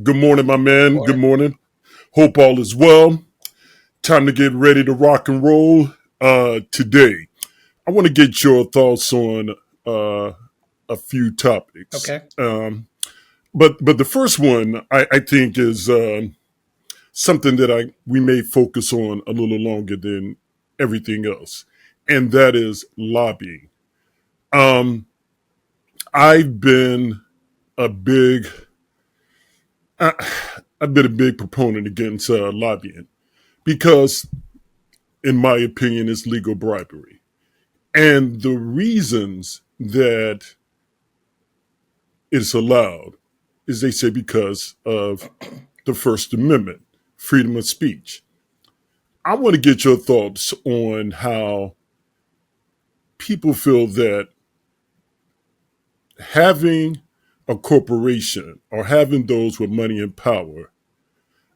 Good morning, my man. Good Morning. morning. Hope all is well. Time to get ready to rock and roll today. I want to get your thoughts on uh, a few topics. Okay. But the first one I think is something that we may focus on a little longer than everything else, and that is lobbying. Um, I've been a big I, I've been a big proponent against lobbying because in my opinion, is legal bribery. And the reasons that it's allowed is they say because of the First Amendment, freedom of speech. I want to get your thoughts on how people feel that having a corporation or having those with money and power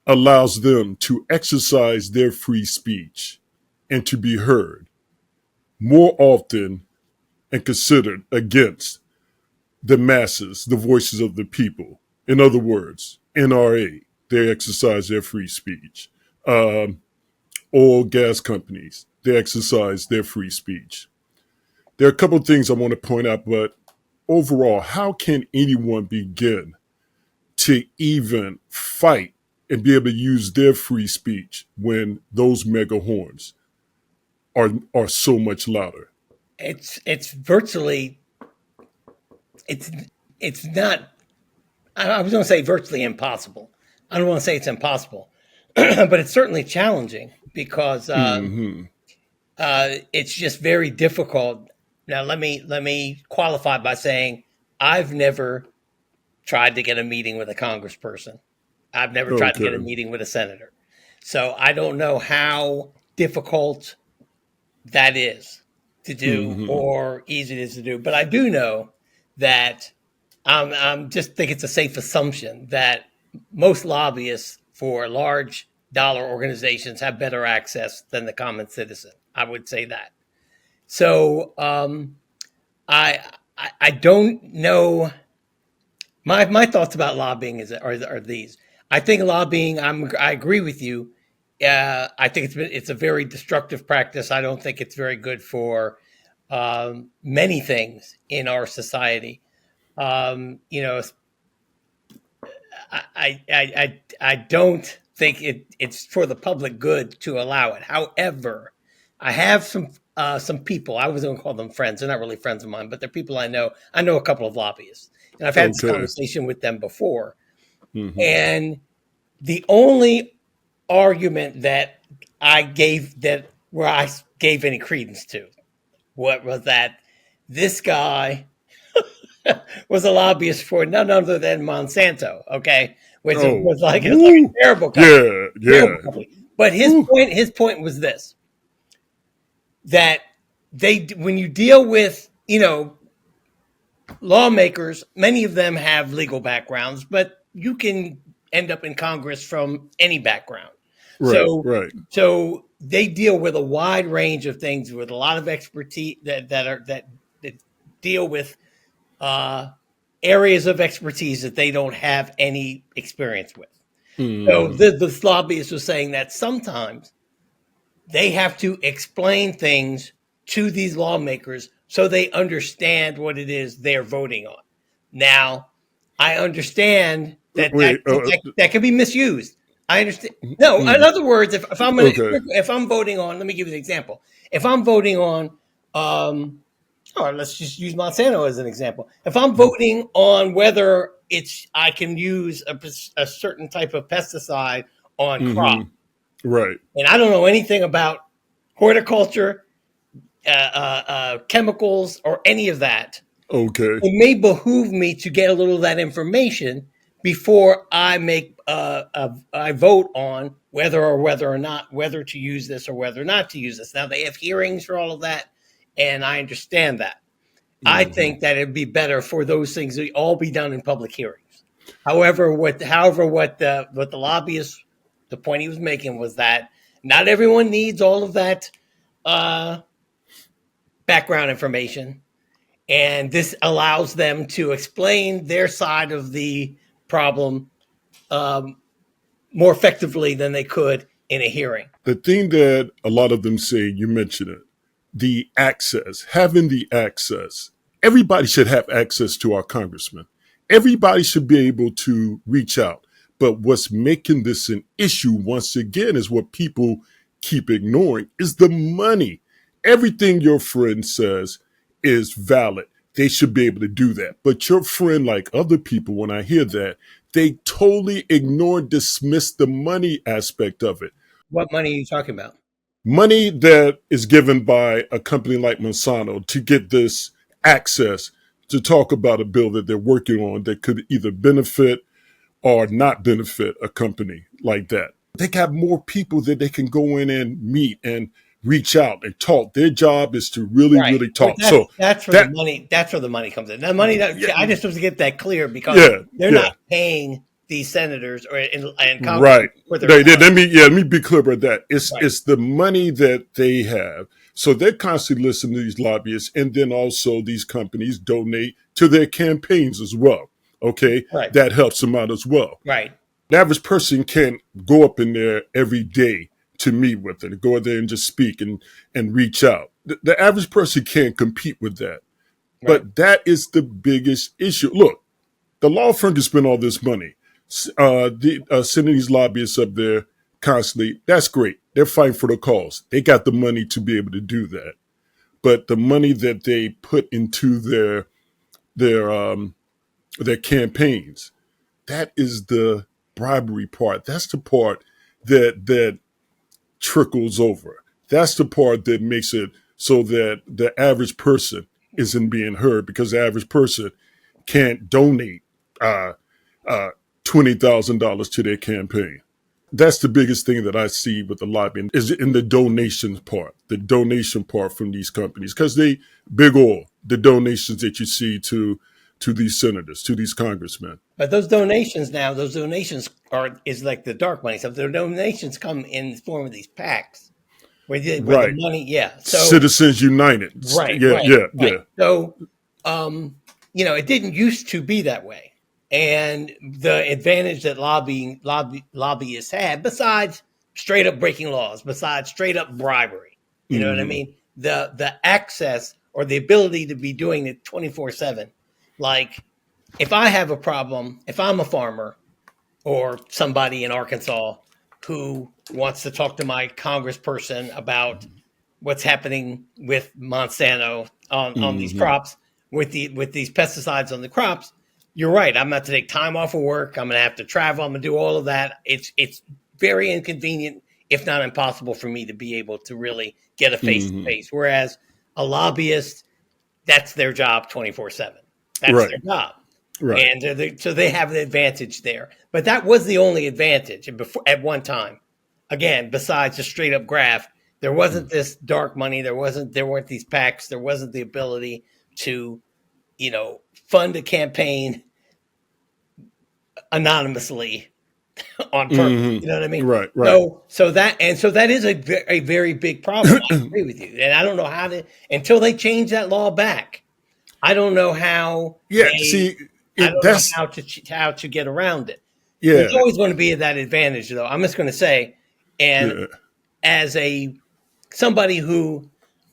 allows them to exercise their free speech and to be heard more often and considered against the masses, the voices of the people. In other words, NRA, they exercise their free speech. Um, Oil, gas companies, they exercise their free speech. There are a couple of things I want to point out, but overall, how can anyone begin to even fight and be able to use their free speech when those mega horns are so much louder? It's virtually it's it's not. I was going to say virtually impossible. I don't want to say it's impossible, but it's certainly challenging because Mm-hmm. it's just very difficult. Now let me qualify by saying I've never tried to get a meeting with a congressperson. I've never tried to get a Okay. meeting with a senator. So I don't know how difficult that is to do Mm-hmm. or easy it is to do. But I do know that I'm just think it's a safe assumption that most lobbyists for large dollar organizations have better access than the common citizen. I would say that. So I, I don't know. My thoughts about lobbying are these. I think lobbying. I agree with you. I think it's a very destructive practice. I don't think it's very good for many things in our society. You know, I don't think it's for the public good to allow it. However, I have some people. I was going to call them friends. They're not really friends of mine, but they're people I know. I know a couple of lobbyists, and I've had this Okay. conversation with them before. Mm-hmm. And the only argument that I gave that where I gave any credence to what was that this guy was a lobbyist for none other than Monsanto, okay, which Oh, was like it's like woo. a Yeah, yeah. terrible company. But Woo. his point was this: that they when you deal with lawmakers, many of them have legal backgrounds, but you can end up in Congress from any background. Right, So right. so they deal with a wide range of things with a lot of expertise that deal with uh, areas of expertise that they don't have any experience with. So Mm-hmm. the lobbyist was saying that sometimes they have to explain things to these lawmakers so they understand what it is they're voting on. Now, I understand Wait. that can be misused. I understand. No, in Mm, other words, okay. if I'm voting on, let me give you an example. If I'm voting on, or let's just use Monsanto as an example. If I'm voting on whether it's I can use a certain type of pesticide on crop, Mm-hmm. Right. and I don't know anything about horticulture, chemicals, or any of that, Okay. it may behoove me to get a little of that information before I make I vote on whether or not whether to use this or whether not to use this. Now they have hearings for all of that, and I understand that. I Mm-hmm. think that it'd be better for those things to all be done in public hearings. What the lobbyist, the point he was making was that not everyone needs all of that uh, background information, and this allows them to explain their side of the problem um, more effectively than they could in a hearing. The thing that a lot of them say, you mentioned it, the access, having the access. Everybody should have access to our congressman. Everybody should be able to reach out. But what's making this an issue, once again, is what people keep ignoring, is the money. Everything your friend says is valid. They should be able to do that. But your friend, like other people, when I hear that, they totally ignore, dismiss the money aspect of it. What money are you talking about? Money that is given by a company like Monsanto to get this access to talk about a bill that they're working on that could either benefit or not benefit a company like that. They got more people that they can go in and meet and reach out and talk. Their job is to really, Right. really But talk. So that's where the that, money. That's where the money comes in. The money that yeah, I just want to get that clear because yeah, they're yeah. not paying these senators or and Right. congressmen for their time. Let me be clear about that. Right. It's the money that they have. So they're constantly listening to these lobbyists, and then also these companies donate to their campaigns as well. Okay, Right. that helps them out as well. Right. The average person can't go up in there every day to meet with it, go in there and just speak and reach out. The average person can't compete with that. Right. But that is the biggest issue. Look, the law firm can spend all this money, sending these lobbyists up there constantly. That's great. They're fighting for the cause. They got the money to be able to do that. But the money that they put into their their campaigns, that is the bribery part. That's the part that trickles over. That's the part that makes it so that the average person isn't being heard, because the average person can't donate uh, $20,000 to their campaign. That's the biggest thing that I see with the lobbying is in the donation part from these companies, because they big oil, the donations that you see to these senators, to these congressmen. But those donations is like the dark money stuff. The donations come in the form of these PACs, where the Right. money, yeah. So Citizens United. right, Yeah, right, yeah, right. yeah. So, it didn't used to be that way. And the advantage that lobbyists had, besides straight up breaking laws, besides straight up bribery, you know what I Mm-hmm. mean? The access or the ability to be doing it 24/7. Like if I have a problem, if I'm a farmer or somebody in Arkansas who wants to talk to my congressperson about what's happening with Monsanto on these Mm-hmm. crops, with these pesticides on the crops, you're right. I'm going to have to take time off of work. I'm going to have to travel. I'm going to do all of that. It's very inconvenient, if not impossible, for me to be able to really get a face to Mm-hmm. face. Whereas a lobbyist, that's their job 24/7. That's Right, their job. right. And so they have an advantage there. But that was the only advantage at one time. Again, besides just straight up graft, there wasn't this dark money. There weren't these PACs. There wasn't the ability to, fund a campaign anonymously on purpose. You know what I Mm-hmm. mean? Right, right. So that is a very big problem. I agree with you, and I don't know how to until they change that law back. I don't know how Yeah, they. see, I don't know that's how to get around it. There's yeah, always going to be that advantage, though. I'm just going to say, and yeah. as somebody who,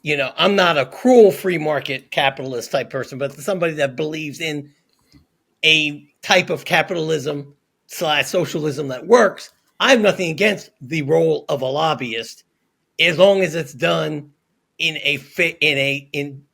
I'm not a cruel free market capitalist type person, but somebody that believes in a type of capitalism / socialism that works. I have nothing against the role of a lobbyist as long as it's done in a fit in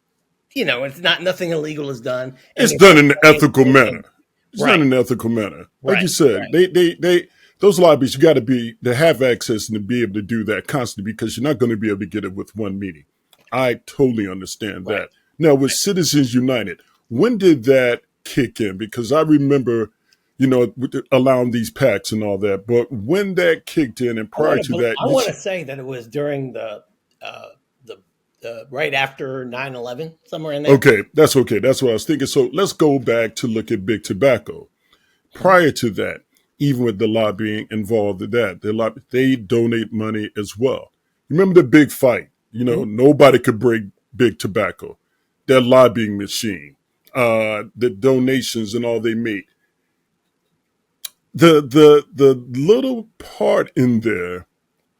it's not nothing illegal is done and It's they're done put in an money into ethical manner. campaigns. It's done Right, in an ethical manner. Like right, you said, right, they those lobbyists, you got to to have access and to be able to do that constantly, because you're not going to be able to get it with one meeting. I totally understand right. that. Now, with Citizens United, when did that kick in? Because I remember, allowing these packs and all that, but when that kicked in and prior to that, I want to say that it was during uh, the right after 9/11, somewhere in there. okay, that's okay. That's what I was thinking. So let's go back to look at big tobacco. Prior to that, even with the lobbying involved in that, they donate money as well. Remember the big fight? Mhm. Nobody could break big tobacco. Their lobbying machine, the donations and all they made. the little part in there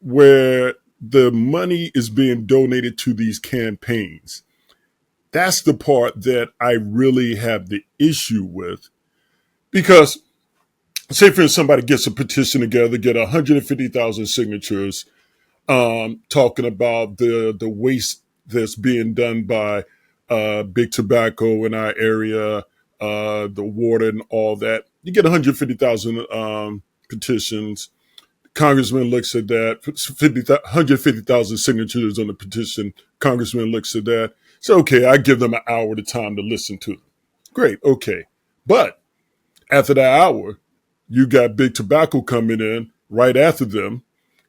where the money is being donated to these campaigns, that's the part that I really have the issue with. Because, say for instance, somebody gets a petition together, get 150,000 signatures, talking about the waste that's being done by big tobacco in our area, the water and all that. You get 150,000 petitions. Congressman looks at that, 150,000 signatures on the petition. Congressman looks at that. So, okay, I give them an hour of time to listen to them. Great, okay. But after that hour, you got big tobacco coming in right after them.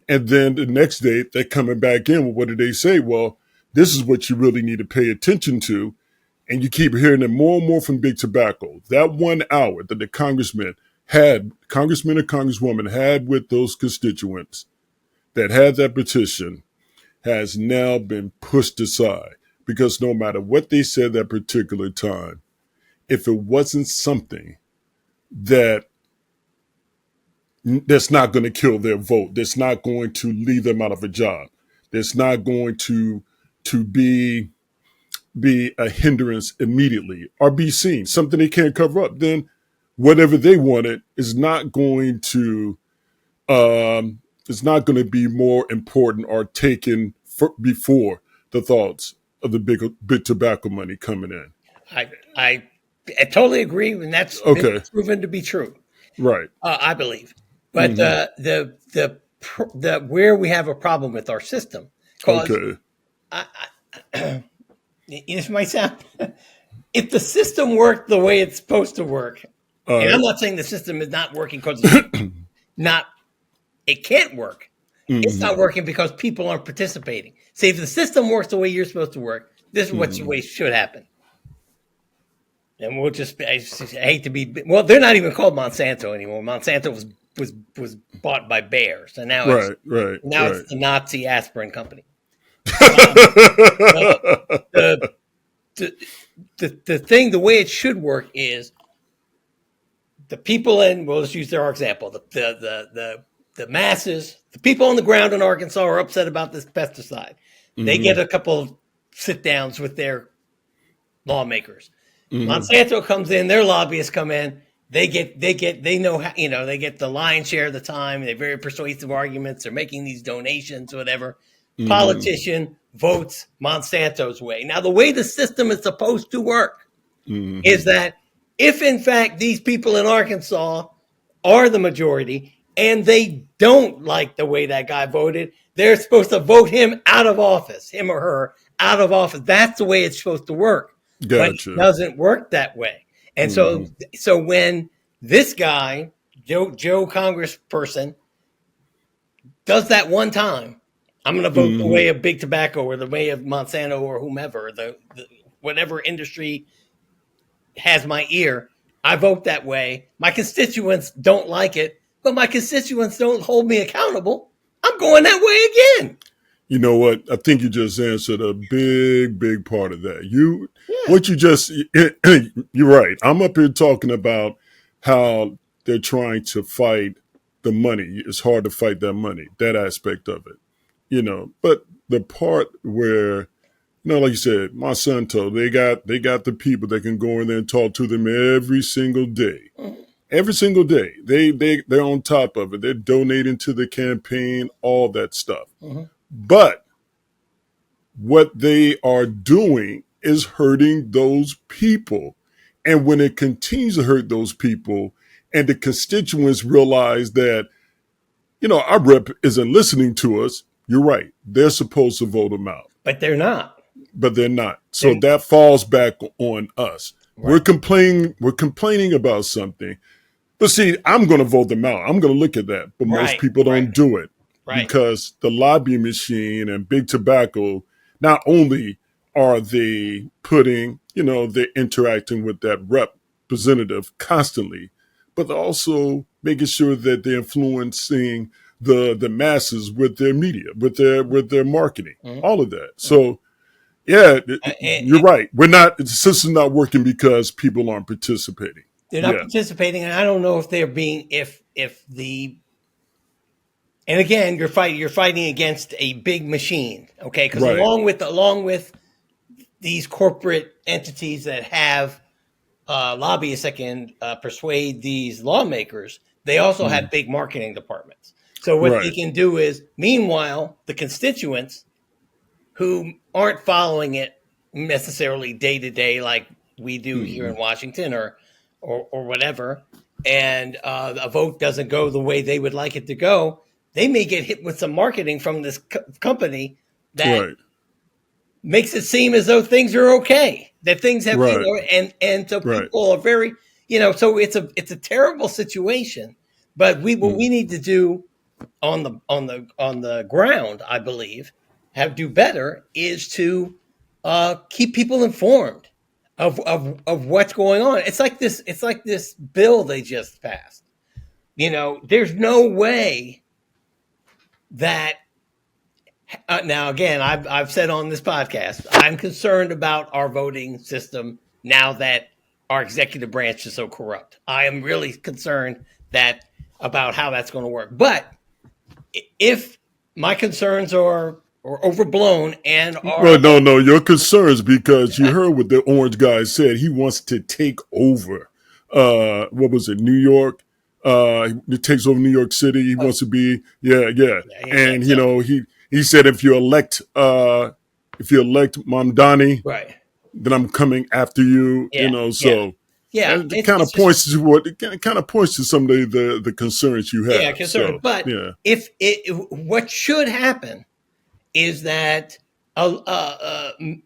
And then the next day, they're coming back in. Well, what do they say? Well, this is what you really need to pay attention to. And you keep hearing it more and more from big tobacco. That 1 hour that the congressman or congresswoman had with those constituents that had that petition has now been pushed aside. Because no matter what they said that particular time, if it wasn't something that that's not going to kill their vote, that's not going to leave them out of a job, that's not going to be a hindrance immediately or be seen, something they can't cover up, then whatever they wanted is not going to it's not going to be more important or taken before the thoughts of the big tobacco money coming in. I, I, I totally agree, and that's been Okay, proven to be true. right. I believe, but Hmm. the where we have a problem with our system, because Okay. this might sound, if the system worked the way it's supposed to work, All and I'm right. not saying the system is not working because it's not, it can't work. It's Hmm. not working because people aren't participating. See, if the system works the way you're supposed to work, this is what the Hmm. way should happen. And we'll just, I hate to be, well, they're not even called Monsanto anymore. Monsanto was bought by Bayers, and Right. Right. now Right. it's the Nazi aspirin company. Um, the, the, the thing, the way it should work is the people in, we'll just use their example, the masses, the people on the ground in Arkansas are upset about this pesticide. They Hmm. get a couple of sit downs with their lawmakers. Hmm. Monsanto comes in, their lobbyists come in. They know how, they get the lion's share of the time. They're very persuasive arguments. They're making these donations, whatever. Hmm. Politician votes Monsanto's way. Now, the way the system is supposed to work is Hmm. that if in fact these people in Arkansas are the majority and they don't like the way that guy voted, they're supposed to vote him out of office, him or her out of office. That's the way it's supposed to work. But it Gotcha. doesn't work that way. And so Hmm. so when this guy, Joe Congressperson, does that one time, I'm going to vote the Hmm. way of big tobacco or the way of Monsanto or whomever, the whatever industry has my ear. I vote that way. My constituents don't like it, but my constituents don't hold me accountable. I'm going that way again. You know what? I think you just answered a big part of that. Yeah. What you just, you're right. I'm up here talking about how they're trying to fight the money. It's hard to fight that money, that aspect of it, But the part where, like you said, Monsanto, they got the people that can go in there and talk to them every single day. Mhm. Every single day, they're on top of it. They're donating to the campaign, all that stuff. Mhm. But what they are doing is hurting those people. And when it continues to hurt those people, and the constituents realize that, our rep isn't listening to us, you're right. They're supposed to vote them out, But they're not. but they're not. So They're, that falls back on us. We're right. complaining about something. But see, I'm going to vote them out. I'm going to look at that. But most Right. people Right. don't do it Right. because the lobby machine and big tobacco, not only are they they're interacting with that representative constantly, but they're also making sure that they're influencing the masses with their media, with their marketing, Mhm. all of that. Mhm. So yeah, Uh, you're right. The system's not working because people aren't participating. They're not Yeah. participating, and I don't know if they're being if the and again you're fighting against a big machine, okay? Because Right. along with these corporate entities that have lobbyists that can persuade these lawmakers, they also have Mm. big marketing departments. So what they Right. can do is, meanwhile, the constituents who aren't following it necessarily day to day like we do here in Mm. Washington or whatever, and a vote doesn't go the way they would like it to go, they may get hit with some marketing from this company that Right. makes it seem as though things are okay, that things have, Right. and so Right. people are very, so it's a terrible situation. But what Mm. we need to do on the ground, I believe, have do better is to keep people informed of what's going on. It's like this. It's like this bill they just passed. There's no way that now again, I've said on this podcast, I'm concerned about our voting system now that our executive branch is so corrupt. I am really concerned that about how that's going to work. But if my concerns are overblown and are Well, no, no, your concerns because you heard what the orange guy said. He wants to take over. What was it? New York. He takes over New York City. He oh, wants to be, yeah, yeah. yeah, And so he said if you elect Mamdani, right, then I'm coming after you. yeah, yeah, So yeah. and it kind It's of just points to what it kind of points to some of the concerns you yeah, have. concerned. So But yeah. if it, what should happen is that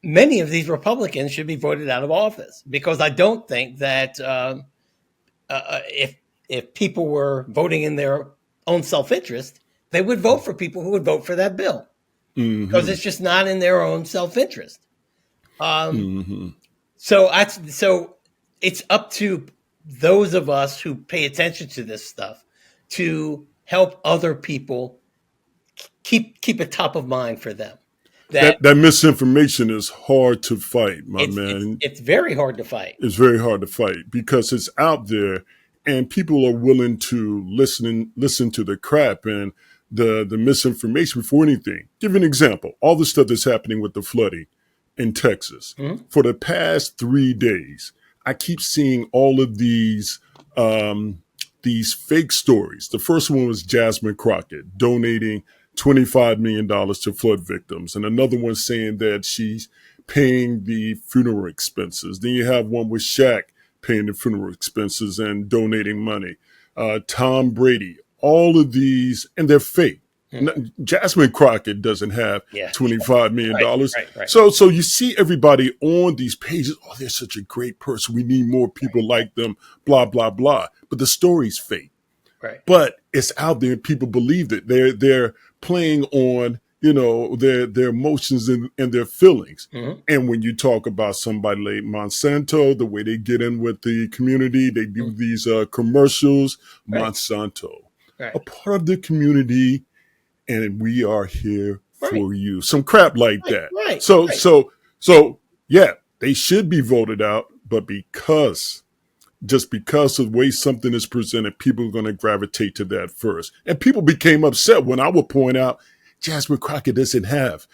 many of these Republicans should be voted out of office because I don't think that if people were voting in their own self interest, they would vote for people who would vote for that bill because Mm-hmm. it's just not in their own self interest. Um, Mm-hmm. so it's up to those of us who pay attention to this stuff to help other people keep it top of mind for them. That That misinformation is hard to fight, my it's man. it's very hard to fight. It's very hard to fight because it's out there, and people are willing to listen to the crap and the misinformation before anything. Give you an example: all the stuff that's happening with the flooding in Texas Mhm. for the past 3 days. I keep seeing all of these fake stories. The first one was Jasmine Crockett donating $25 million to flood victims, and another one saying that she's paying the funeral expenses. Then you have one with Shaq paying the funeral expenses and donating money. Tom Brady, all of these, and they're fake. Mhm. Jasmine Crockett doesn't have Yeah, $25 million. right, dollars. right, right, So you see everybody on these pages. Oh, they're such a great person. We need more right, people like them, blah, blah, blah. But the story's fake. right. But it's out there and people believe it. They're playing on, their emotions and their feelings. Mhm. And when you talk about somebody like Monsanto, the way they get in with the community, they do Mhm. these commercials. Right, Monsanto, right, a part of the community, and we are here right, for you. Some crap like right, that. right, So right. so so yeah, they should be voted out, but just because of the way something is presented, people are going to gravitate to that first. And people became upset when I would point out Jasmine Crockett doesn't have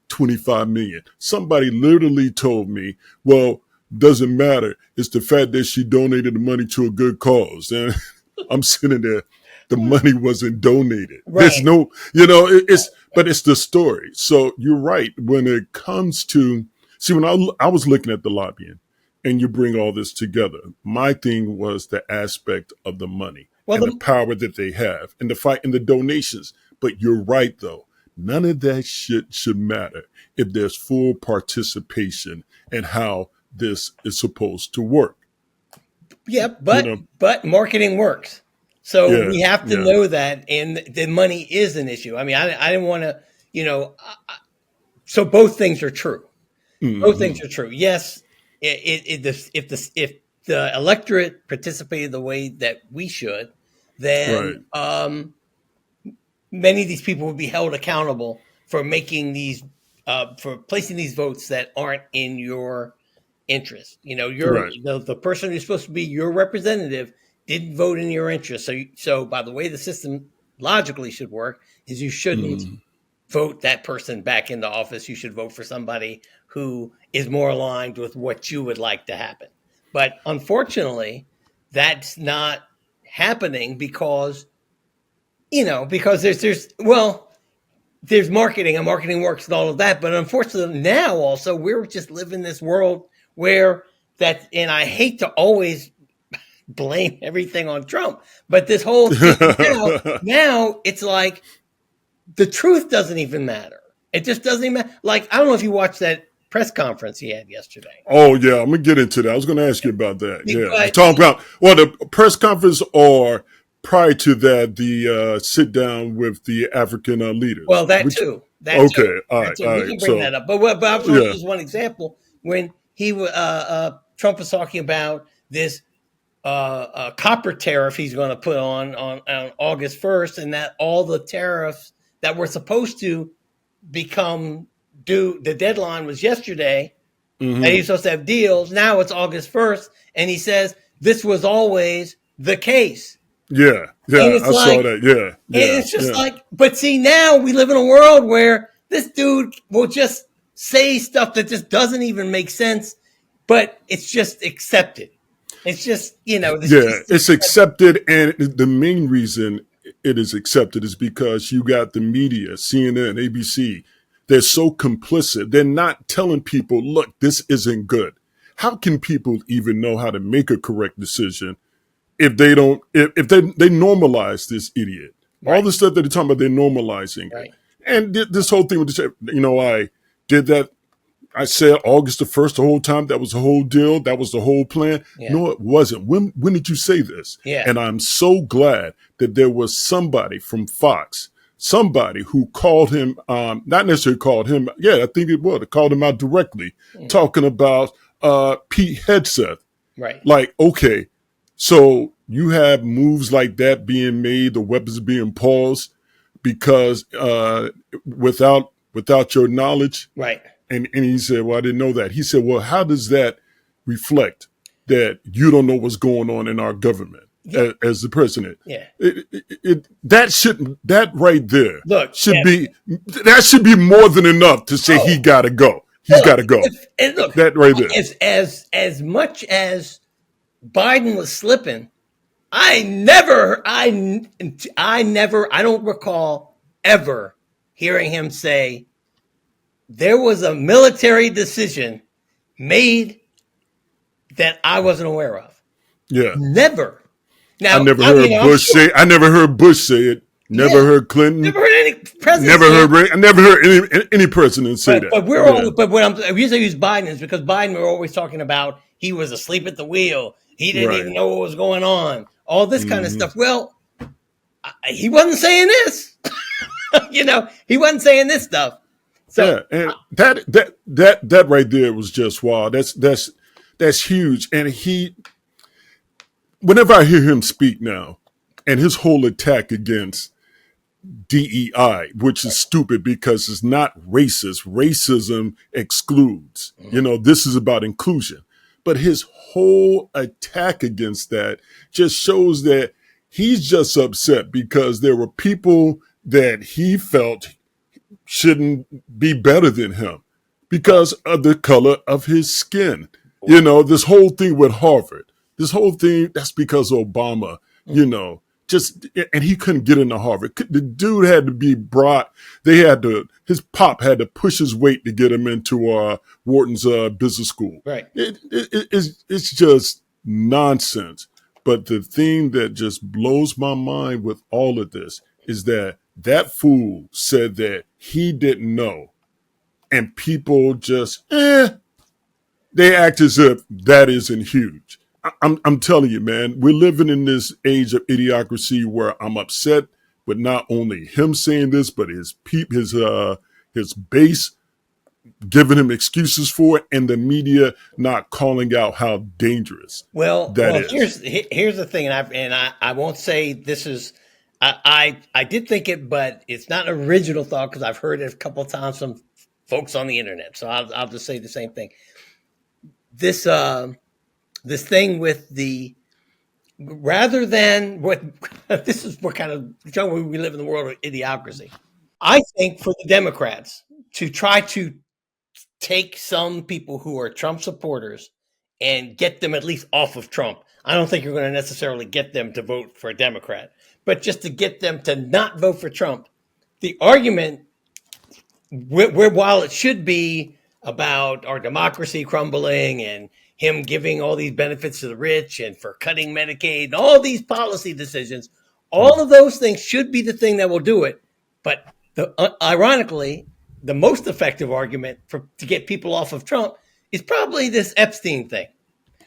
25 million. Somebody literally told me, well, doesn't matter. It's the fact that she donated the money to a good cause. And I'm sitting there, the money wasn't donated. There's Right. no, but it's the story. So you're right. When it comes to, see, when I was looking at the lobbying, and you bring all this together. My thing was the aspect of the money Well, and the power that they have and the fight and the donations. But you're right, though. None of that shit should matter if there's full participation in how this is supposed to work. yeah, You but know? marketing works. So Yeah, we have to yeah. know that, and the money is an issue. I mean, I didn't want to, you know. So both things are true. Both things Mm-hmm. are true. Yes, if the electorate participated the way that we should, then Right. many of these people would be held accountable for making these for placing these votes that aren't in your interest. Right. The person who's supposed to be your representative didn't vote in your interest. So by the way the system logically should work is you shouldn't Mm. vote that person back into office. You should vote for somebody who is more aligned with what you would like to happen. But unfortunately, that's not happening because there's marketing and marketing works and all of that. But unfortunately, now also we're just living this world where and I hate to always blame everything on Trump, but this whole thing now it's like the truth doesn't even matter. It just doesn't even matter. Like, I don't know if you watched that press conference he had yesterday. Oh yeah, I'm gonna get into that. I was gonna ask you about that. Yeah, But talk about the press conference or prior to that, the sit down with the African leaders. well, that Which too. okay, all That right, too. all We right. can bring So that up. But I was yeah, just one example when Trump was talking about this copper tariff he's going to put on August 1st, and that all the tariffs that were supposed to become due, the deadline was yesterday, and hmm he's supposed to have deals. Now it's August 1st, and he says this was always the case. yeah, And yeah. it's I saw like, that. Yeah, and yeah, it's just yeah, like, but see, now we live in a world where this dude will just say stuff that just doesn't even make sense, but it's just accepted. It's just, it's yeah. just It's accepted, and the main reason it is accepted is because you got the media, CNN, ABC. They're so complicit. They're not telling people, look, this isn't good. How can people even know how to make a correct decision if they don't if they normalize this idiot, all right, the stuff that they're talking about, they're normalizing it. right. And this whole thing with the, I did that. I said August the 1st the whole time. That was the whole deal. That was the whole plan. Yeah, No, it wasn't. When did you say this? yeah, And I'm so glad that there was somebody from Fox, somebody who called him, not necessarily called him. Yeah, I think it was. It called him out directly, talking about Pete Hegseth. right. Like, okay, so you have moves like that being made, the weapons being paused because without your knowledge. Right. And he said, well, I didn't know that. He said, well, how does that reflect that you don't know what's going on in our government Yeah. as the president? Yeah. That right there Look, should yeah. be that should be more than enough to say he Oh, got to go. He's look, got to go. and look, That right there. as much as Biden was slipping, I don't recall ever hearing him say there was a military decision made that I wasn't aware of. Yeah. Never. I Now, never heard I'm Bush sure. say. I never heard Bush say it. Never Yeah, heard Clinton. never heard any president Never say heard. it. I never heard any president say that. But we're Yeah. all. But when the reason I use Biden is because Biden we're always talking about he was asleep at the wheel. He didn't Right. even know what was going on. All this kind of hmm stuff. Well, he wasn't saying this. He wasn't saying this stuff. So Yeah. And that right there was just wow. That's huge. And whenever I hear him speak now, and his whole attack against DEI, which is stupid because it's not racist. Racism excludes. This is about inclusion. But his whole attack against that just shows that he's just upset because there were people that he felt shouldn't be better than him because of the color of his skin. This whole thing with Harvard, this whole thing, that's because of Obama, just, and he couldn't get into Harvard. The dude had to be brought, his pop had to push his weight to get him into Wharton's business school. right. It's just nonsense. But the thing that just blows my mind with all of this is that fool said that he didn't know. And people just, they act as if that isn't huge. I'm telling you, man, we're living in this age of idiocracy where I'm upset with not only him saying this, but his base giving him excuses for it, and the media not calling out how dangerous that Well, is. here's the thing, and I won't say this is. I did think it, but it's not an original thought because I've heard it a couple of times from folks on the internet. So I'll just say the same thing. this this thing with the rather than what this is what kind of we live in the world of idiocracy. I think for the Democrats to try to take some people who are Trump supporters and get them at least off of Trump. I don't think you're going to necessarily get them to vote for a Democrat, but just to get them to not vote for Trump. The argument, where while it should be about our democracy crumbling and him giving all these benefits to the rich and for cutting Medicaid and all these policy decisions, all of those things should be the thing that will do it. But ironically, the most effective argument to get people off of Trump is probably this Epstein thing,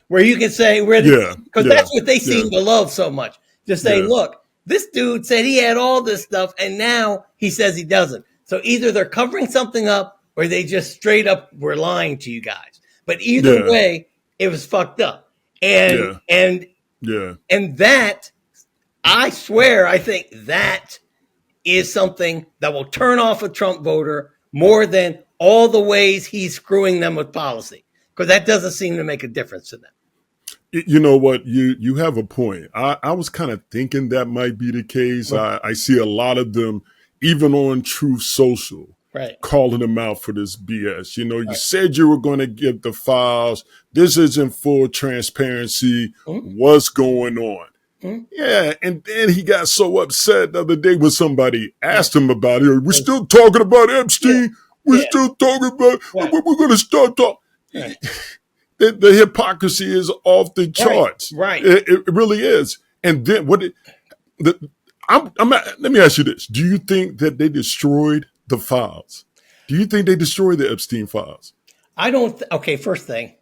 where you can say because that's what they seem to love so much. Just say, look, this dude said he had all this stuff, and now he says he doesn't. So either they're covering something up, or they just straight up were lying to you guys. But either way, it was fucked up, and that I swear, I think that is something that will turn off a Trump voter more than all the ways he's screwing them with policy, because that doesn't seem to make a difference to them. You know what? You have a point. I was kind of thinking that might be the case. I see a lot of them, even on Truth Social, calling them out for this BS. You know, you said you were going to give the files. This isn't full transparency. What's going on? Yeah, and then he got so upset the other day when somebody asked him about it. We're still talking about Epstein. We're still talking about. We're going to start talking. The hypocrisy is off the charts. Right. It really is. And then let me ask you this: do you think that they destroyed the files? Do you think they destroyed the Epstein files? I don't. Okay, first thing.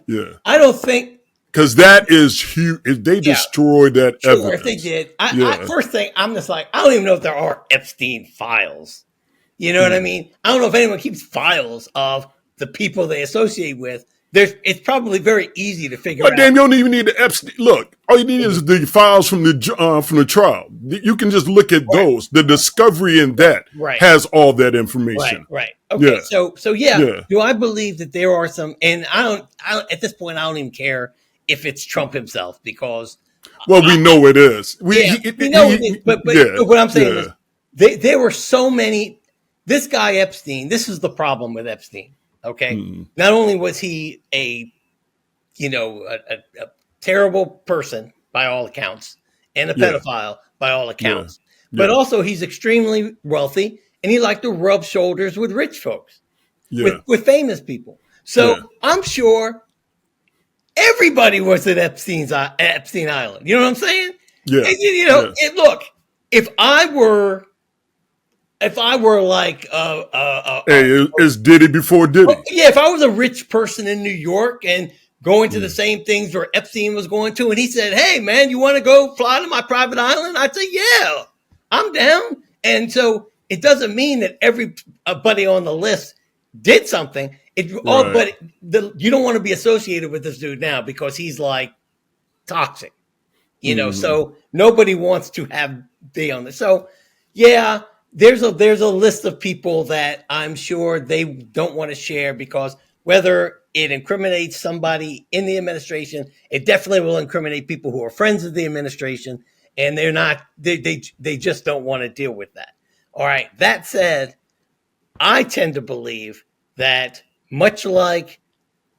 Yeah. I don't think. Because that is huge. If they destroyed that evidence. If they did. First thing, I'm just like, I don't even know if there are Epstein files. You know what I mean? I don't know if anyone keeps files of the people they associate with. It's probably very easy to figure out. Damn, you don't even need the Epstein. Look, all you need is the files from the trial. You can just look at those. The discovery in that has all that information. Right. Okay. Yeah. So yeah. Do I believe that there are some? And I don't. At this point, I don't even care if it's Trump himself, because we know it is. We know it is. But what I'm saying is, there were so many. This guy Epstein. This is the problem with Epstein. Okay. Not only was he a terrible person by all accounts and a pedophile by all accounts, but also he's extremely wealthy and he liked to rub shoulders with rich folks, with famous people. So I'm sure everybody was at Epstein Island. You know what I'm saying? Yeah. And, look, if I were like, it's Diddy before Diddy. If I was a rich person in New York and going to the same things where Epstein was going to, and he said, "Hey, man, you want to go fly to my private island?" I'd say, "Yeah, I'm down." And so it doesn't mean that everybody on the list did something. But you don't want to be associated with this dude now because he's like toxic, So nobody wants to be on this. So yeah. There's a list of people that I'm sure they don't want to share, because whether it incriminates somebody in the administration, it definitely will incriminate people who are friends of the administration, and they're not. They just don't want to deal with that. All right. That said, I tend to believe that, much like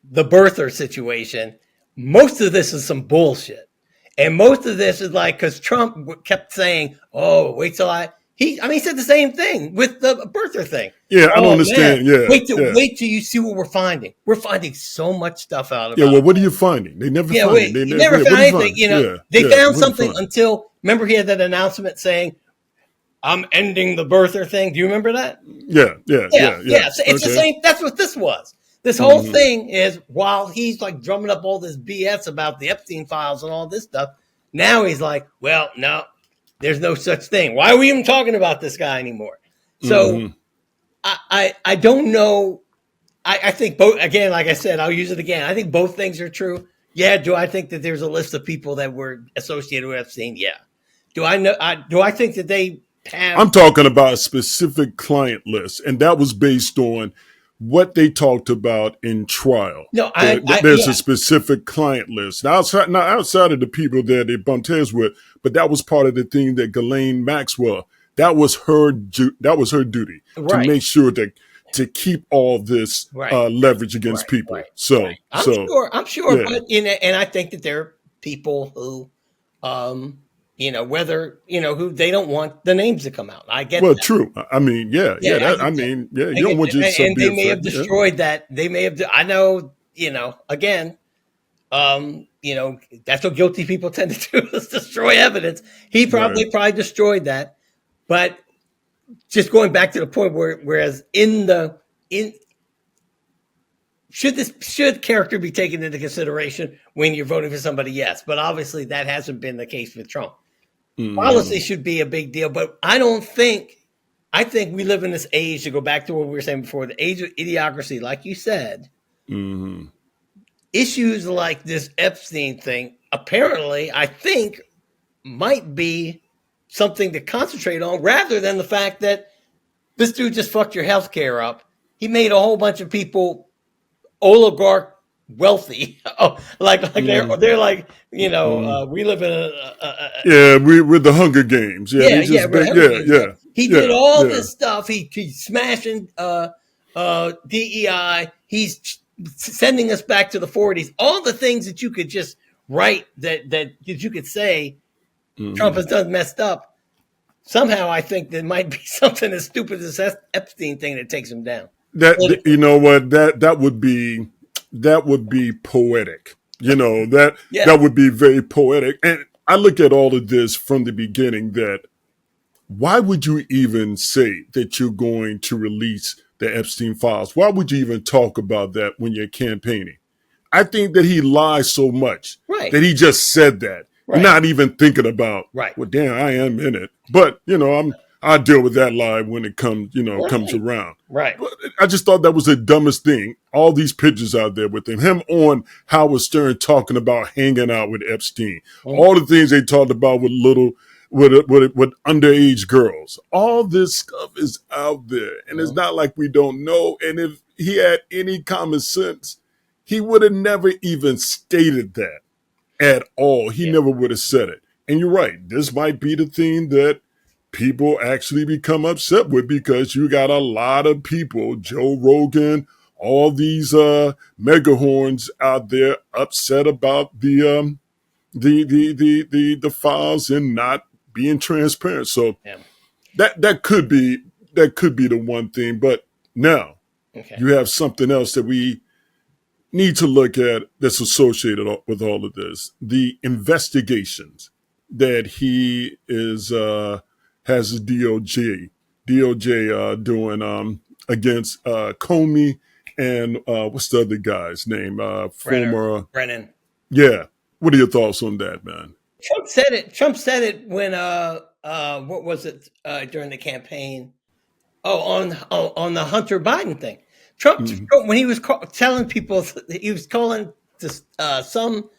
the birther situation, most of this is some bullshit, and most of this is like, because Trump kept saying, "Oh, wait till he said the same thing with the birther thing." Yeah, I don't understand. Man. Yeah. Wait till you see what we're finding. We're finding so much stuff out of it. Yeah, well, what are you finding? They never find it. They never found anything. They found something until, remember he had that announcement saying, "I'm ending the birther thing." Do you remember that? Yeah. It's the same. That's what this was. This whole thing is, while he's like drumming up all this BS about the Epstein files and all this stuff, now he's like, well, no. There's no such thing. Why are we even talking about this guy anymore? So I don't know. I think both, again, like I said, I'll use it again. I think both things are true. Yeah. Do I think that there's a list of people that were associated with Epstein? Yeah. Do I think that they have? I'm talking about a specific client list, and that was based on what they talked about in trial. No, There's a yeah, specific client list. Now outside of the people that they bumped heads with, but that was part of the thing that Ghislaine Maxwell, that was her duty to right, make sure that to keep all this right, leverage against right, people. right, right. I'm sure, Yeah, but and I think that there are people who, um, whether who they don't want the names to come out. I get well, that. true. I mean, yeah, Yeah, yeah. I That get I that. mean, yeah. I You don't get want that. yourself to And be they may have affected. Yeah, destroyed that. They may have. I know. Again, that's what guilty people tend to do is destroy evidence. He right. probably destroyed that, but just going back to the point whereas in should character be taken into consideration when you're voting for somebody? Yes, but obviously that hasn't been the case with Trump. Mm-hmm. Policy should be a big deal, but I don't think. I think we live in this age, to go back to what we were saying before, the age of idiocracy, like you said. Mm-hmm. Issues like this Epstein thing, apparently, I think, might be something to concentrate on rather than the fact that this dude just fucked your health care up. He made a whole bunch of people oligarch wealthy. Oh, like Mm-hmm. they're like, Mm-hmm. we live in Yeah, we with the Hunger Games. Yeah, they yeah, just right, big. Hunger Yeah, Games. Yeah. yeah, He did yeah, all yeah. this stuff. He's smashing DEI. He's sending us back to the 40s. All the things that you could just write that you could say Trump Mm-hmm. has done messed up. Somehow, I think there might be something as stupid as this Epstein thing that takes him down You politically. know what, that would be poetic. Yeah, That would be very poetic. And I look at all of this from the beginning. That why would you even say that you're going to release the Epstein files? Why would you even talk about that when you're campaigning? I think that he lies so much right, that he just said that, right, not even thinking about, right, well, damn, I am in it. But I deal with that lie when it comes right, around. right. But I just thought that was the dumbest thing. All these pictures out there with him on Howard Stern talking about hanging out with Epstein, Mm, all the things they talked about with with underage girls. All this stuff is out there, and it's mm, not like we don't know. And if he had any common sense, he would have never even stated that at all. He yeah, never would have said it. And you're right. This might be the thing that people actually become upset with because you got a lot of people, Joe Rogan, all these megahorns out there upset about the files and not being transparent. So yeah. that could be the one thing. But now Okay. you have something else that we need to look at that's associated with all of this. The investigations that he is has the DOJ doing against Comey and what's the other guy's name? Brenner, Former Brennan. yeah. What are your thoughts on that, man? Trump said it. Trump said it when what was it during the campaign? Oh, on the Hunter Biden thing. Trump, Mm-hmm. when he was telling people, he was calling this some.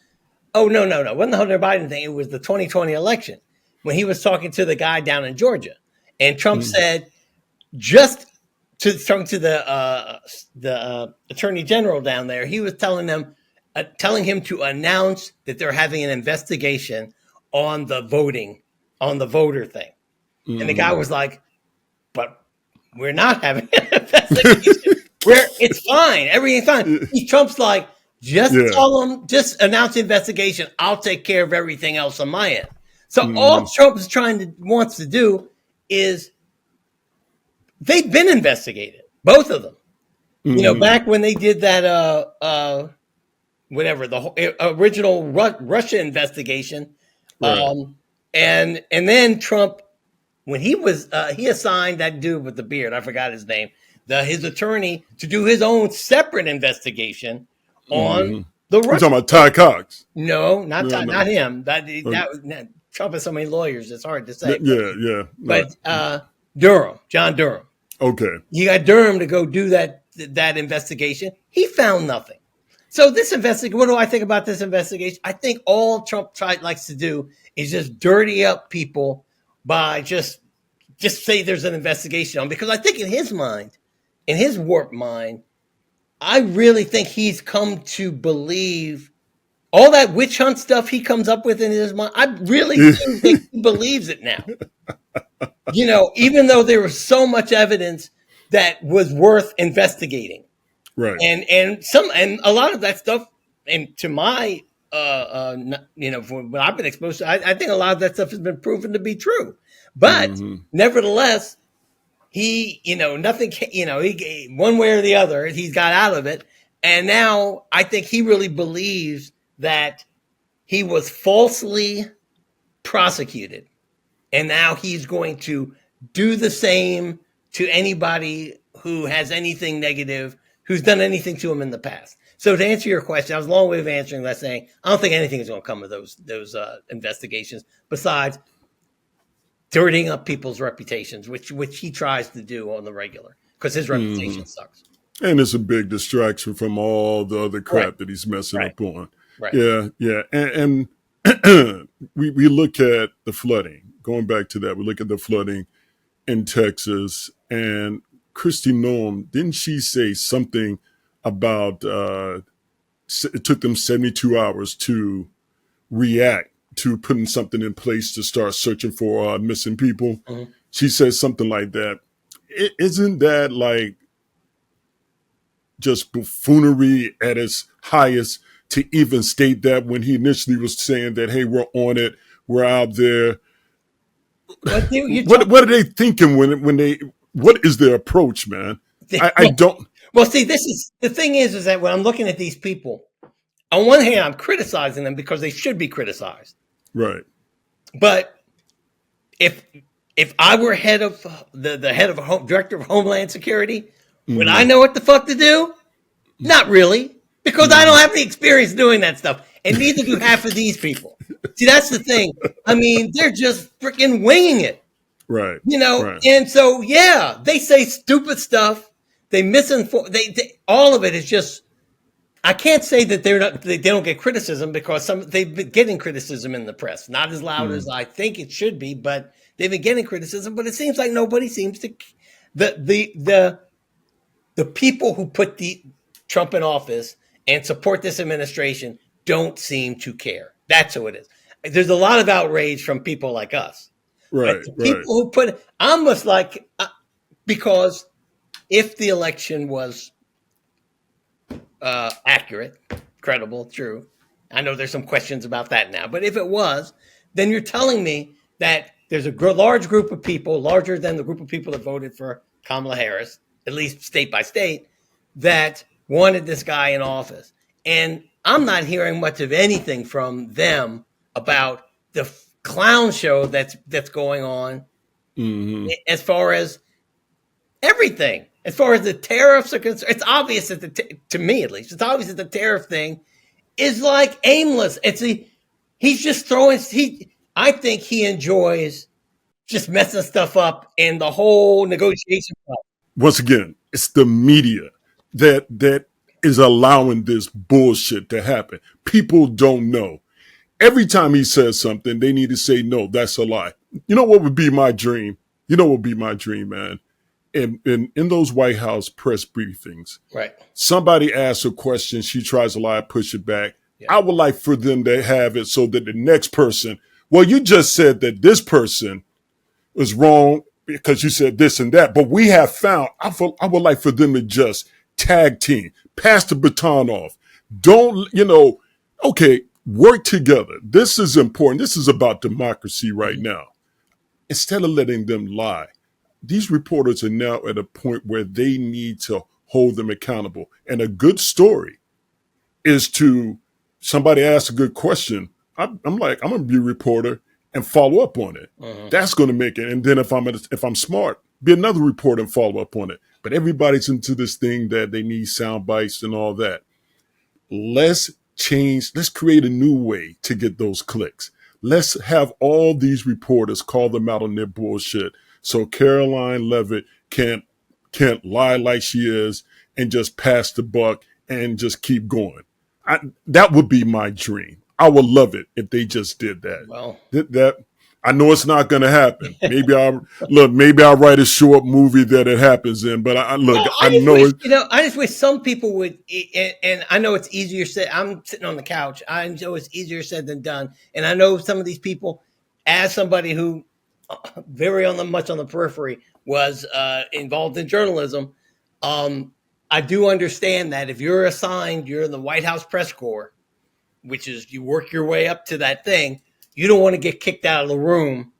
Oh, no, it wasn't the Hunter Biden thing. It was the 2020 election when he was talking to the guy down in Georgia, and Trump Mm-hmm. said just to talking to the attorney general down there, he was telling him to announce that they're having an investigation on the voter thing, and the guy Mm-hmm. was like, "But we're not having an investigation. Where it's fine, everything's fine." Trump's like, Yeah. just announce the investigation. I'll take care of everything else on my end. So all Mm-hmm. Trump is wants to do is they've been investigated, both of them. Mm-hmm. Back when they did that, whatever original Russia investigation, Right. and then Trump, when he assigned that dude with the beard, I forgot his name, his attorney to do his own separate investigation on Mm-hmm. the We're Russia. talking about Ty Cox. No, No, not no. him. Uh, Trump has so many lawyers; it's hard to say. yeah, yeah. Right. But Durham, John Durham, Okay. he got Durham to go do that investigation. He found nothing. So this investigation, what do I think about this investigation? I think all Trump likes to do is just dirty up people by just say there's an investigation on, because I think in his mind, in his warped mind, I really think he's come to believe all that witch hunt stuff he comes up with in his mind. I really do think he believes it now. Even though there was so much evidence that was worth investigating, Right. and a lot of that stuff, and to my from what I've been exposed to, I think a lot of that stuff has been proven to be true. But Mm-hmm. nevertheless, he, nothing, he one way or the other, he's got out of it, and now I think he really believes that he was falsely prosecuted, and now he's going to do the same to anybody who has anything negative, who's done anything to him in the past. So to answer your question, I was a long way of answering that, saying I don't think anything is going to come of those investigations besides dirtying up people's reputations, which he tries to do on the regular because his Mm-hmm. reputation sucks. And it's a big distraction from all the other Right, crap that he's messing right, up on. right. Yeah, yeah. And we look at the flooding, going back to that, we look at the flooding in Texas. And Christy Noem, didn't she say something about it took them 72 hours to react to putting something in place to start searching for missing people? Mm-hmm. She says something like that. Isn't that like just buffoonery at its highest to even state that when he initially was saying that, hey, we're on it, we're out there? What are they thinking when they? What is their approach, man? I don't. Well, see, this is the thing is that when I'm looking at these people, on one hand, I'm criticizing them because they should be criticized. Right. But if I were head of the head of director of Homeland Security, would I know what the fuck to do? Not really, because I don't have any experience doing that stuff, and neither do half of these people. See, that's the thing. I mean, they're just freaking winging it. Right. Right. And so yeah, they say stupid stuff. They misinform. They all of it is just. I can't say that they don't get criticism because they've been getting criticism in the press, not as loud as I think it should be, but they've been getting criticism. But it seems like nobody seems to the people who put the Trump in office and support this administration don't seem to care. That's who it is. There's a lot of outrage from people like us. Right. But the people who put almost like because if the election was accurate, credible, true. I know there's some questions about that now, but if it was, then you're telling me that there's a large group of people, larger than the group of people that voted for Kamala Harris, at least state by state, that wanted this guy in office. And I'm not hearing much of anything from them about the clown show that's going on as far as everything. As far as the tariffs are concerned, it's obvious that to me at least, it's obvious that the tariff thing is like aimless. He's just throwing. I think he enjoys just messing stuff up in the whole negotiation process. Once again, it's the media that is allowing this bullshit to happen. People don't know. Every time he says something, they need to say, no, that's a lie. You know what would be my dream? You know what would be my dream, man? In those White House press briefings, Right? Somebody asks a question, she tries to lie, push it back. Yeah. I would like for them to have it so that the next person, well, you just said that this person was wrong because you said this and that, but we have found, I would like for them to just tag team, pass the baton off. Don't, okay, work together. This is important. This is about democracy right now. Instead of letting them lie, these reporters are now at a point where they need to hold them accountable. And a good story is to somebody asks a good question. I'm going to be a reporter and follow up on it. That's going to make it. And then if I'm smart, be another reporter and follow up on it. But everybody's into this thing that they need sound bites and all that. Let's create a new way to get those clicks. Let's have all these reporters call them out on their bullshit. So Caroline Levitt can't lie like she is and just pass the buck and just keep going. That would be my dream. I would love it if they just did that. Well, that I know it's not going to happen. Maybe I'll write a short movie that it happens in. But look, Well, I I just know wish, it. I just wish some people would, and I know it's easier said. I'm sitting on the couch. I know it's easier said than done, and I know some of these people, as somebody who very much on the periphery was involved in journalism. Um, I do understand that if you're assigned, you're in the White House press corps, which is you work your way up to that thing. You don't want to get kicked out of the room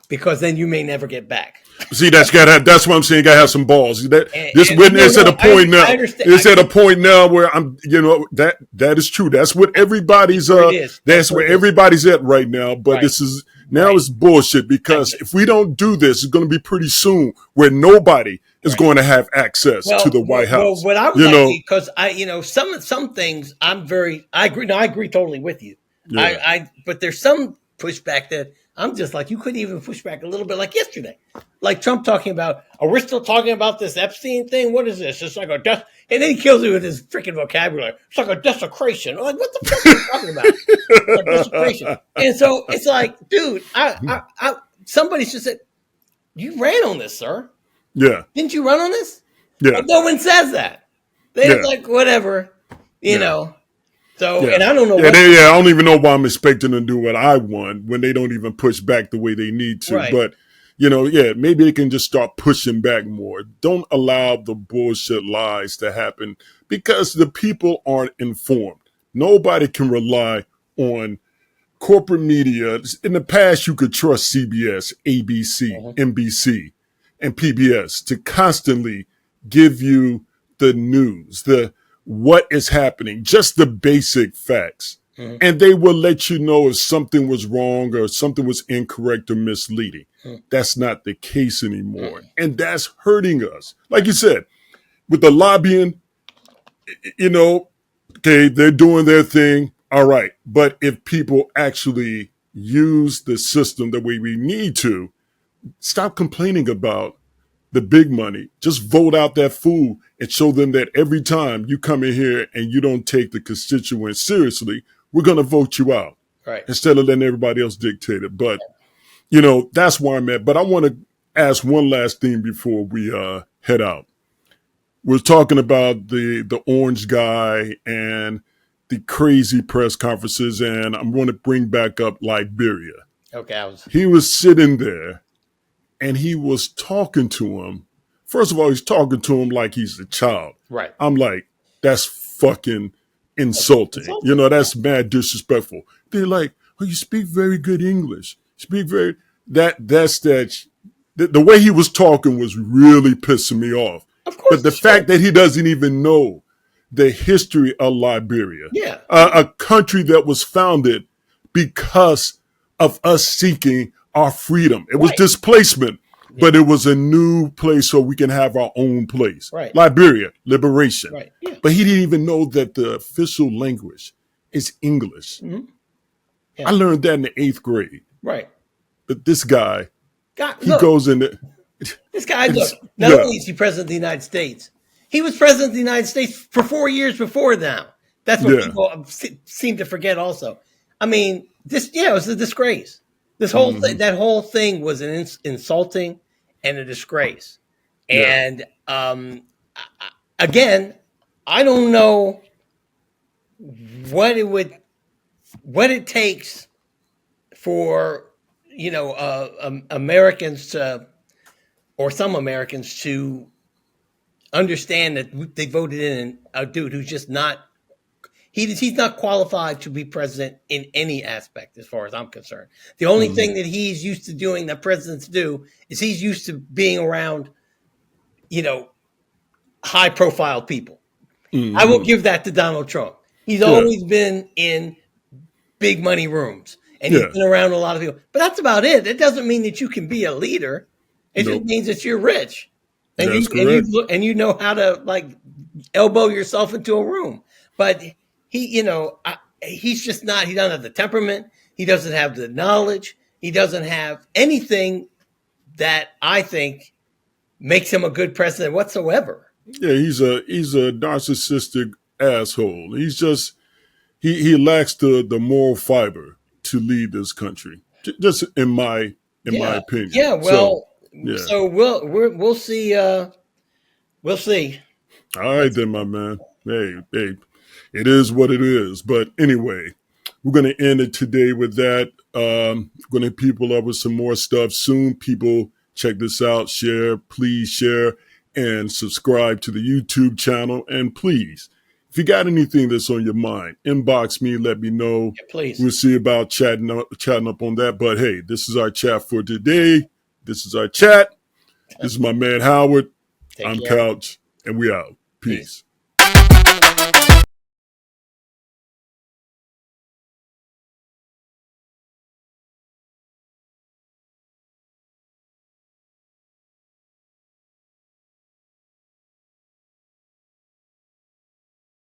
because then you may never get back. See, that's what I'm saying. You gotta have some balls. No, It's at no, a point I now. understand. It's at a point now where that is true. That's what everybody's Where it is. That's that's where where it is. everybody's at right now. But Right. this is now Right. it's bullshit I because get it. if we don't do this, it's going to be pretty soon where nobody is Right. going to have access to the White Well, House. what I would You like to, know, because some things I agree. No, I agree totally with you. yeah. But there's some pushback that I'm just like, you couldn't even push back a little bit, like yesterday, like Trump talking about, are we still talking about this Epstein thing? What is this? It's like a death, and then he kills me with his freaking vocabulary. It's like a desecration. I'm like, what the fuck are you talking about? It's a desecration. And so it's like, dude, somebody just said, you ran on this, sir. Yeah, Didn't you run on this? yeah, But no one says that. They're yeah, like, whatever, you yeah. know. So, Yeah. and I don't know Yeah, what. I don't even know why I'm expecting them to do what I want when they don't even push back the way they need to. Right. But, yeah, maybe they can just start pushing back more. Don't allow the bullshit lies to happen because the people aren't informed. Nobody can rely on corporate media. In the past, you could trust CBS, ABC, Mhm. NBC, and PBS to constantly give you the news, the what is happening, just the basic facts. Mhm. And they will let you know if something was wrong or something was incorrect or misleading. Mhm. That's not the case Mhm. anymore. And that's hurting us. Like you said, with the lobbying, you know, okay, they're doing their thing. All right. But if people actually use the system the way we need to, stop complaining about the big money. Just vote out that fool and show them that every time you come in here and you don't take the constituents seriously, we're going to vote you out Right. instead of letting everybody else dictate it. But, that's where I'm at. But I want to ask one last thing before we head out. We're talking about the orange guy and the crazy press conferences, and I'm going to bring back up Liberia. Okay. He was sitting there and he was talking to him. First of all, he's talking to him like he's a child. Right. I'm like, that's fucking insulting. Insulting. That's mad disrespectful. They're like, oh, you speak very good English. Speak very that's that. The way he was talking was really pissing me off. Of course But the it should. fact that he doesn't even know the history of Liberia, Yeah. a country that was founded because of us seeking our freedom. It was Right. displacement, Yeah. but it was a new place so we can have our own place. Right. Liberia, liberation. Right. Yeah. But he didn't even know that the official language is English. Mhm. I Yeah. learned that in the 8th grade. Right. But this guy, God, he look, goes in there. this guy, look, not Yeah, only is he president of the United States, he was president of the United States for 4 years before now. That's what yeah. people seem to forget also. I mean, it was a disgrace. This whole Mm-hmm. that whole thing was an insulting and a disgrace. Yeah. And again, I don't know what it takes for Americans to, or some Americans to understand that they voted in a dude who's just not he's not qualified to be president in any aspect as far as I'm concerned. The only Mm-hmm. thing that he's used to doing that presidents do is he's used to being around, high profile people. I will Mm-hmm. give that to Donald Trump. He's Yeah. always been in big money rooms and he's Yeah. been around a lot of people. But that's about it. It doesn't mean that you can be a leader. It just Nope. means that you're rich. And That's you and you correct. look and you know how to elbow yourself into a room. But he's just not. He doesn't have the temperament. He doesn't have the knowledge. He doesn't have anything that I think makes him a good president whatsoever. Yeah, he's a narcissistic asshole. He's just he lacks the moral fiber to lead this country. Just in my Yeah, opinion. yeah. So Well, yeah. so we'll see. We'll see. All right That's then, my man. Hey, it is what it is. But anyway, we're gonna end it today with that. Gonna hit people up with some more stuff soon. People, check this out. Share, please share and subscribe to the YouTube channel. And please, if you got anything that's on your mind, inbox me. Let me know. yeah, please. We'll see about chatting up on that. But hey, this is our chat for today. This is our chat. This is my man Howard. Take I'm care. Couch, and we out. Peace. Peace.